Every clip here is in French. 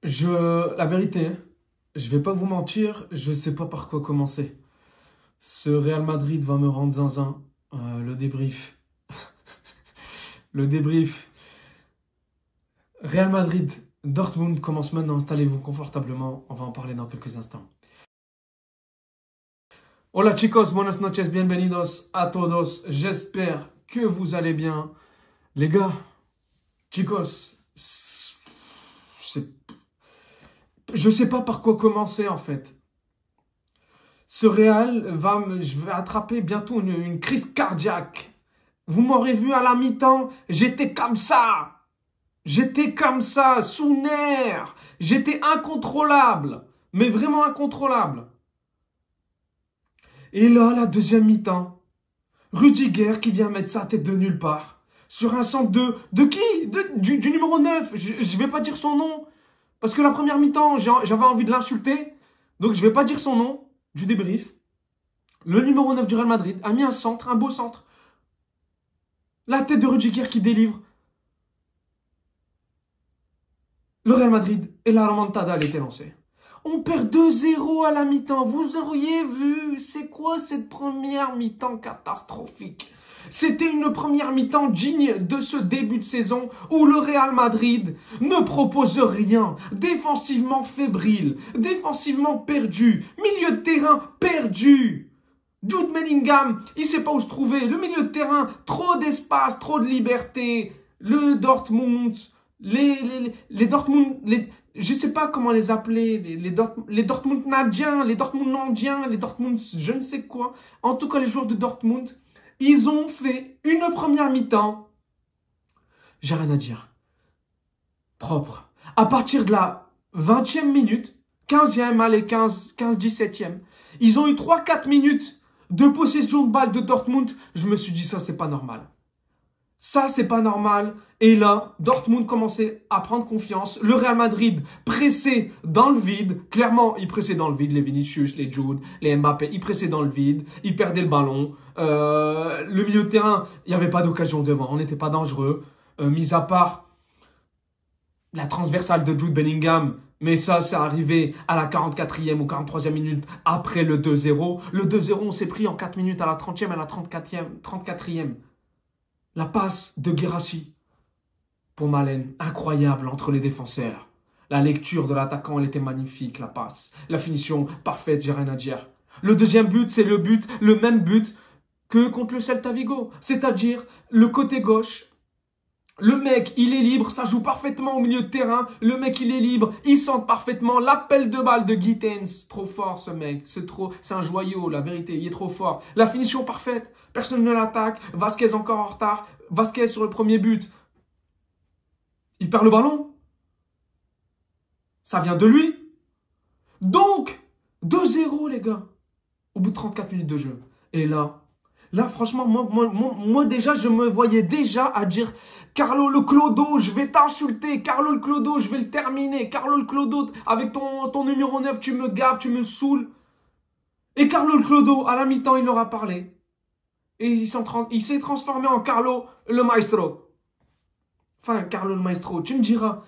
La vérité, je vais pas vous mentir, je sais pas par quoi commencer. Ce Real Madrid va me rendre zinzin. Le débrief. Le débrief. Real Madrid, Dortmund commence maintenant. Installez-vous confortablement. On va en parler dans quelques instants. Hola chicos, buenas noches, bienvenidos a todos. J'espère que vous allez bien. Les gars, chicos, je sais pas par quoi commencer en fait. Ce Real je vais attraper bientôt une crise cardiaque. Vous m'aurez vu à la mi-temps, j'étais comme ça. J'étais comme ça, sous nerfs. J'étais incontrôlable, mais vraiment incontrôlable. Et là, la deuxième mi-temps, Rudiger qui vient mettre sa tête de nulle part. Sur un centre de qui? Du numéro 9. Je vais pas dire son nom. Parce que la première mi-temps, j'avais envie de l'insulter. Donc je vais pas dire son nom du débrief. Le numéro 9 du Real Madrid a mis un centre, un beau centre. La tête de Rudiger qui délivre. Le Real Madrid et la remontada, elle était lancée. On perd 2-0 à la mi-temps. Vous auriez vu, c'est quoi cette première mi-temps catastrophique? C'était une première mi-temps digne de ce début de saison où le Real Madrid ne propose rien. Défensivement fébrile, défensivement perdu, milieu de terrain perdu. Jude Bellingham, il ne sait pas où se trouver. Le milieu de terrain, trop d'espace, trop de liberté. Le Dortmund, les Dortmund, je ne sais pas comment les appeler, les Dortmund-nadiens, les Dortmund-nandiens, les Dortmund je ne sais quoi. En tout cas, les joueurs de Dortmund, ils ont fait une première mi-temps. J'ai rien à dire. Propre. À partir de la 20e minute, 15e, allez, 15-17e, ils ont eu 3-4 minutes de possession de balle de Dortmund. Je me suis dit, ça, c'est pas normal. Ça, c'est pas normal. Et là, Dortmund commençait à prendre confiance. Le Real Madrid pressait dans le vide. Clairement, il pressait dans le vide. Les Vinicius, les Jude, les Mbappé, ils pressaient dans le vide. Ils perdaient le ballon. Le milieu de terrain, il n'y avait pas d'occasion devant. On n'était pas dangereux. Mis à part la transversale de Jude Bellingham. Mais ça arrivé à la 44e ou 43e minute après le 2-0. Le 2-0, on s'est pris en 4 minutes à la 30e et à la 34e. La passe de Guirassy pour Malen, incroyable entre les défenseurs. La lecture de l'attaquant, elle était magnifique, la passe. La finition, parfaite, j'ai rien à dire. Le deuxième but, c'est le même but que contre le Celta Vigo. C'est-à-dire, le côté gauche, le mec, il est libre, ça joue parfaitement au milieu de terrain. Le mec, il est libre, il sent parfaitement l'appel de balle de Gittens. Trop fort, ce mec, c'est un joyau, la vérité, il est trop fort. La finition parfaite, personne ne l'attaque. Vasquez encore en retard. Vasquez sur le premier but. Il perd le ballon. Ça vient de lui. Donc, 2-0, les gars, au bout de 34 minutes de jeu. Et là, franchement, moi déjà, je me voyais déjà à dire Carlo le Clodo, je vais t'insulter. Carlo le Clodo, je vais le terminer. Carlo le Clodo, avec ton numéro 9, tu me gaves, tu me saoules. Et Carlo le Clodo, à la mi-temps, il leur a parlé. Et il s'est transformé en Carlo le Maestro. Enfin, Carlo le Maestro, tu me diras.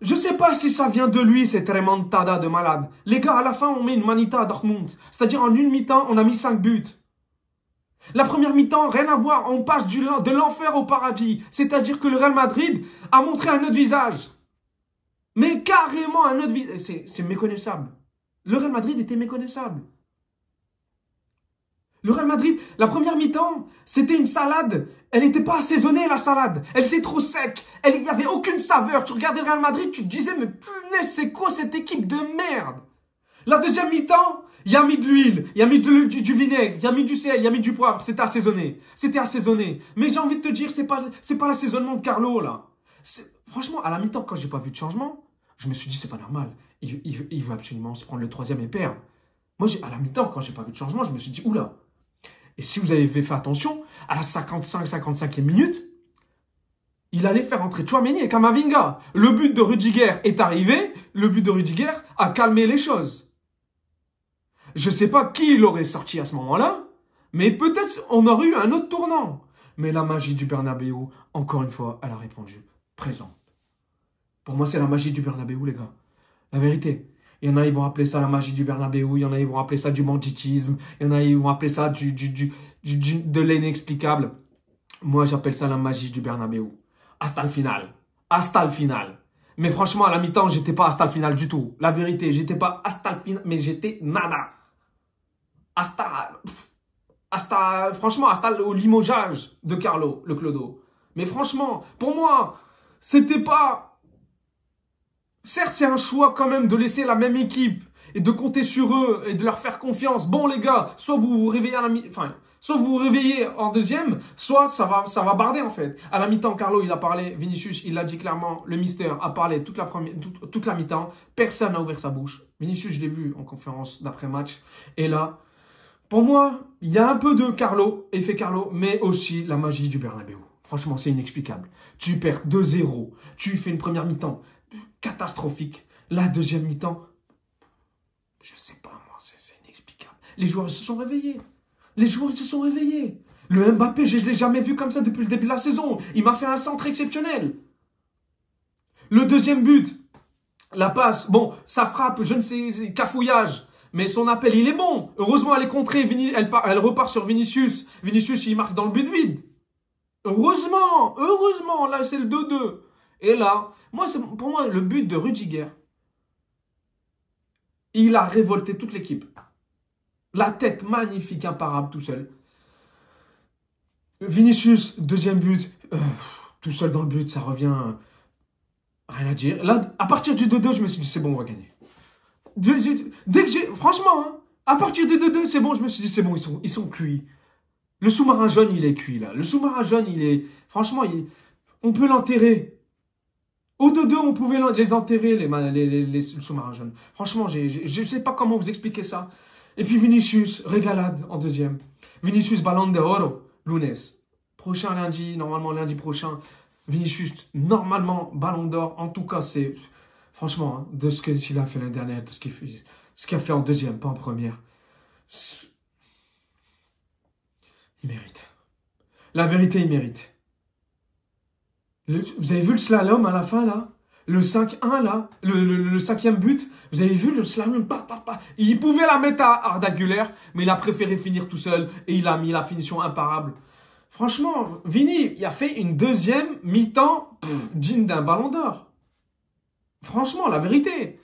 Je sais pas si ça vient de lui, cette remontada de malade. Les gars, à la fin, on met une manita à Dortmund. C'est-à-dire, en une mi-temps, on a mis 5 buts. La première mi-temps, rien à voir, on passe de l'enfer au paradis. C'est-à-dire que le Real Madrid a montré un autre visage. Mais carrément un autre visage. C'est méconnaissable. Le Real Madrid était méconnaissable. Le Real Madrid, la première mi-temps, c'était une salade. Elle n'était pas assaisonnée, la salade. Elle était trop sec. Il n'y avait aucune saveur. Tu regardais le Real Madrid, tu te disais, mais punaise, c'est quoi cette équipe de merde? La deuxième mi-temps, il y a mis de l'huile, il y a mis du vinaigre, il y a mis du sel, il y a mis du poivre. C'était assaisonné. C'était assaisonné. Mais j'ai envie de te dire, c'est pas l'assaisonnement de Carlo, là. Franchement, à la mi-temps, quand j'ai pas vu de changement, je me suis dit, c'est pas normal. Il veut absolument se prendre le troisième et perdre. Moi, à la mi-temps, quand j'ai pas vu de changement, je me suis dit, oula. Et si vous avez fait attention, à la 55e minute, il allait faire entrer Tchouaméni et Camavinga. Le but de Rudiger est arrivé. Le but de Rudiger a calmé les choses. Je ne sais pas qui l'aurait sorti à ce moment-là, mais peut-être on aurait eu un autre tournant. Mais la magie du Bernabéu, encore une fois, elle a répondu présent. Pour moi, c'est la magie du Bernabéu, les gars. La vérité. Il y en a, ils vont appeler ça la magie du Bernabéu. Il y en a, ils vont appeler ça du banditisme. Il y en a, ils vont appeler ça de l'inexplicable. Moi, j'appelle ça la magie du Bernabéu. Hasta le final. Hasta le final. Mais franchement, à la mi-temps, j'étais pas hasta le final du tout. La vérité, j'étais pas hasta le final, mais j'étais nada. Franchement, hasta au limogeage de Carlo, le clodo. Mais franchement, pour moi, c'était pas... Certes, c'est un choix quand même de laisser la même équipe et de compter sur eux et de leur faire confiance. Bon, les gars, soit vous vous réveillez à la soit vous vous réveillez en deuxième, soit ça va barder en fait. À la mi-temps, Carlo, il a parlé, Vinicius, il l'a dit clairement, le Mister a parlé toute la mi-temps. Personne n'a ouvert sa bouche. Vinicius, je l'ai vu en conférence d'après-match. Et là, pour moi, il y a un peu de Carlo, effet Carlo, mais aussi la magie du Bernabéu. Franchement, c'est inexplicable. Tu perds 2-0, tu fais une première mi-temps catastrophique. La deuxième mi-temps, je sais pas moi, c'est inexplicable. Les joueurs se sont réveillés. Les joueurs se sont réveillés. Le Mbappé, je ne l'ai jamais vu comme ça depuis le début de la saison. Il m'a fait un centre exceptionnel. Le deuxième but, la passe, bon, ça frappe, je ne sais, cafouillage. Mais son appel, il est bon. Heureusement, elle est contrée, elle repart sur Vinicius. Vinicius, il marque dans le but vide. Heureusement, là, c'est le 2-2. Et là, pour moi, le but de Rudiger, il a révolté toute l'équipe. La tête magnifique, imparable, tout seul. Vinicius, deuxième but, tout seul dans le but, ça revient, rien à dire. Là, à partir du 2-2, je me suis dit, c'est bon, on va gagner. Dès que franchement, hein, à partir du 2-2, c'est bon, je me suis dit, c'est bon, ils sont cuits. Le sous-marin jaune, il est cuit, là. Le sous-marin jaune, il est, franchement, on peut l'enterrer. Au 2-2, on pouvait les enterrer, les sous-marins jaunes. Franchement, je ne sais pas comment vous expliquer ça. Et puis Vinicius, régalade en deuxième. Vinicius, Ballon d'Oro, lunes. Prochain lundi, normalement lundi prochain. Vinicius, normalement, Ballon d'Or. En tout cas, c'est... Franchement, hein, de ce qu'il a fait l'année dernière, de ce qu'il a fait en deuxième, pas en première. Il mérite. La vérité, il mérite. Vous avez vu le slalom à la fin, là? Le 5-1, là? Le cinquième but? Vous avez vu le slalom? Il pouvait la mettre à Arda Güler, mais il a préféré finir tout seul et il a mis la finition imparable. Franchement, Vini, il a fait une deuxième mi-temps digne d'un Ballon d'Or. Franchement, la vérité.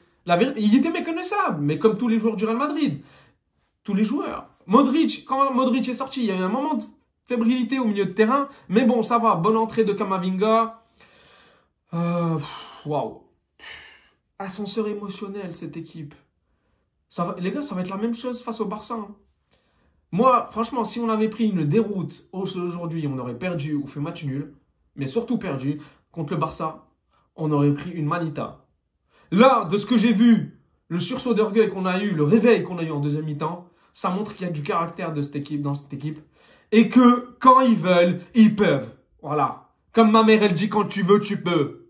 Il était méconnaissable, mais comme tous les joueurs du Real Madrid. Tous les joueurs. Modric, quand Modric est sorti, il y a eu un moment de fébrilité au milieu de terrain. Mais bon, ça va. Bonne entrée de Camavinga. Waouh. Ascenseur émotionnel, cette équipe. Les gars, ça va être la même chose face au Barça. Hein. Moi, franchement, si on avait pris une déroute aujourd'hui, on aurait perdu ou fait match nul. Mais surtout perdu. Contre le Barça, on aurait pris une manita. Là, de ce que j'ai vu, le sursaut d'orgueil qu'on a eu, le réveil qu'on a eu en deuxième mi-temps, ça montre qu'il y a du caractère de cette équipe, dans cette équipe. Et que, quand ils veulent, ils peuvent. Voilà. Comme ma mère, elle dit, quand tu veux, tu peux.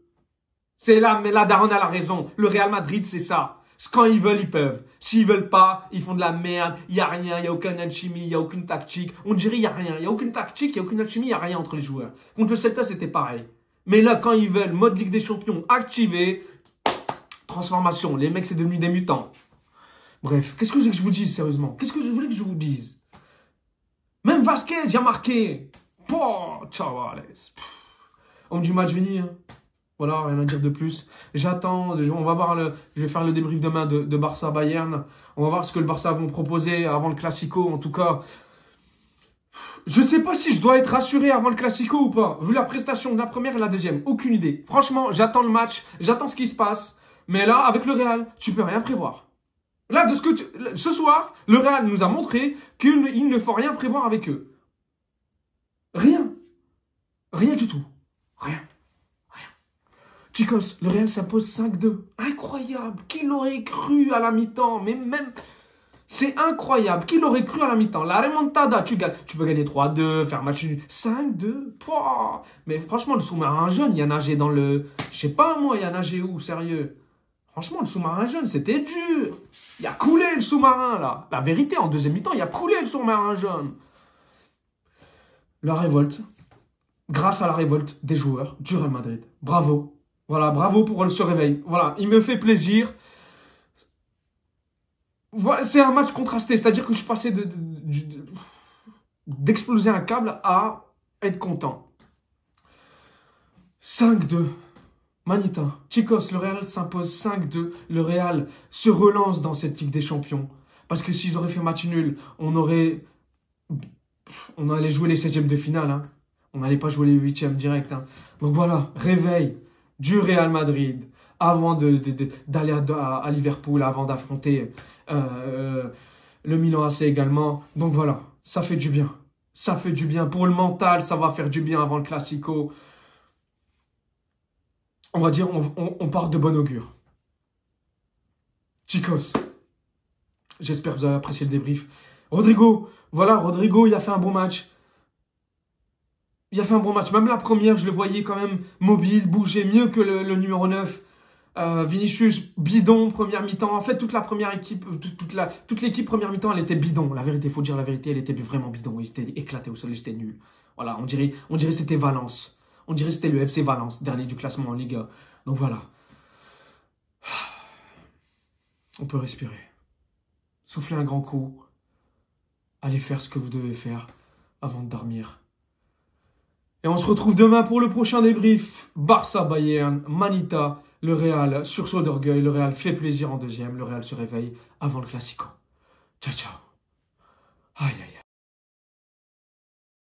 C'est là, mais la daronne a la raison. Le Real Madrid, c'est ça. Quand ils veulent, ils peuvent. S'ils veulent pas, ils font de la merde. Il n'y a rien, il n'y a aucune alchimie, il n'y a aucune tactique. On dirait il n'y a rien. Il n'y a aucune tactique, il n'y a aucune alchimie, il n'y a rien entre les joueurs. Contre le Celta, c'était pareil. Mais là, quand ils veulent, mode Ligue des Champions activé, transformation. Les mecs, c'est devenu des mutants. Bref, qu'est-ce que je voulais que je vous dise, sérieusement? Qu'est-ce que je voulais que je vous dise? Même Vasquez, il a marqué. Oh, chavales. Homme du match, Vini. Hein. Voilà, rien à dire de plus. J'attends, on va voir, je vais faire le débrief demain de Barça-Bayern. On va voir ce que le Barça vont proposer avant le Classico. En tout cas, je ne sais pas si je dois être rassuré avant le Classico ou pas. Vu la prestation de la première et la deuxième, aucune idée. Franchement, j'attends le match, j'attends ce qui se passe. Mais là, avec le Real, tu peux rien prévoir. Là, ce soir, le Real nous a montré qu'il ne faut rien prévoir avec eux. Rien. Rien du tout. Rien. Chicos, le Real s'impose 5-2. Incroyable. Qui l'aurait cru à la mi-temps? Mais même... C'est incroyable. Qui l'aurait cru à la mi-temps? La remontada, tu gagnes. Tu peux gagner 3-2, faire match nul. 5-2. Mais franchement, le sous-marin jaune, il a nagé dans le... Je sais pas moi, il a nagé où, sérieux? Franchement, le sous-marin jaune, c'était dur. Il a coulé le sous-marin, là. La vérité, en deuxième mi-temps, il a coulé le sous-marin jaune. La révolte. Grâce à la révolte des joueurs du Real Madrid. Bravo. Voilà, bravo pour ce réveil. Voilà, il me fait plaisir. Voilà, c'est un match contrasté. C'est-à-dire que je suis passé d'exploser un câble à être content. 5-2. Manita. Chicos, le Real s'impose 5-2. Le Real se relance dans cette Ligue des Champions. Parce que s'ils auraient fait match nul, on allait jouer les 16e de finale. Hein. On n'allait pas jouer les 8e direct. Hein. Donc voilà, réveil du Real Madrid avant d'aller à Liverpool, avant d'affronter le Milan AC également. Donc voilà, ça fait du bien. Ça fait du bien. Pour le mental, ça va faire du bien avant le Classico. On va dire, on part de bon augure. Chicos, j'espère que vous avez apprécié le débrief. Rodrigo, voilà, Rodrigo, il a fait un bon match. Il a fait un bon match. Même la première, je le voyais quand même mobile, bouger mieux que le numéro 9. Vinicius, bidon, première mi-temps. En fait, toute la première équipe, toute l'équipe première mi-temps, elle était bidon. La vérité, il faut dire la vérité, elle était vraiment bidon. Ils étaient éclatés au sol, ils étaient nuls. Voilà, on dirait que c'était Valence. On dirait que c'était le FC Valence, dernier du classement en Liga. Donc voilà. On peut respirer. Souffler un grand coup. Allez faire ce que vous devez faire avant de dormir. Et on se retrouve demain pour le prochain débrief. Barça, Bayern, Manita, le Real, sursaut d'orgueil. Le Real fait plaisir en deuxième. Le Real se réveille avant le Classico. Ciao, ciao. Aïe, aïe.